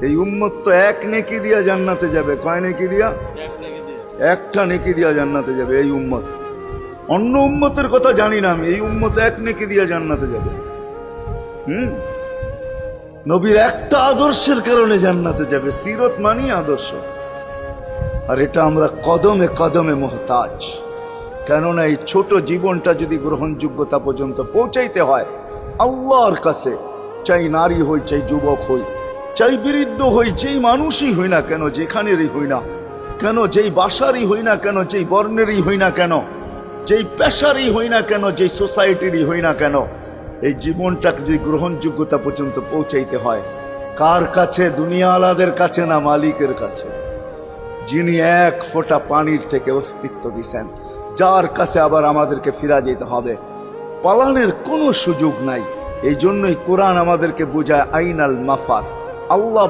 এই উম্মত তো এক নেকি দিয়া জান্নাতে যাবে। কয় নেকি দিয়া? একটা নেকি দিয়া জান্নাতে যাবে এই উম্মত। অন্য উম্মতের কথা জানি না আমি, এই উম্মত এক নেকি দিয়া জান্নাতে যাবে। নবীর একটা আদর্শের কারণে জান্নাতে যাবে। সিরত মানি আদর্শ, আর এটা আমরা কদমে কদমে মুহতাজ। কেননা এই ছোট জীবনটা যদি গ্রহণযোগ্যতা পর্যন্ত পৌঁছাইতে হয় আল্লাহর কাছে, চাই নারী হই, চাই যুবক হই, চাই বৃদ্ধ হই, যেই মানুষই হই না কেন, যেখানেরই হই না কেন, যেই বাসারই হই না কেন, যেই বর্ণেরই হই না কেন, যেই পেশারই হই না কেন, যেই সোসাইটিরই হই না কেন, এই জীবনটাকে যদি গ্রহণযোগ্যতা পর্যন্ত পৌঁছাইতে হয় কার কাছে? দুনিয়া আলাদের কাছে না, মালিকের কাছে, যিনি এক ফোঁটা পানির থেকে অস্তিত্ব দিছেন, যার কাছে আবার আমাদেরকে ফিরা যেতে হবে। পালানের কোনো সুযোগ নাই। এই জন্যই কোরআন আমাদেরকে বোঝায় আইনাল মাফার। আল্লাহ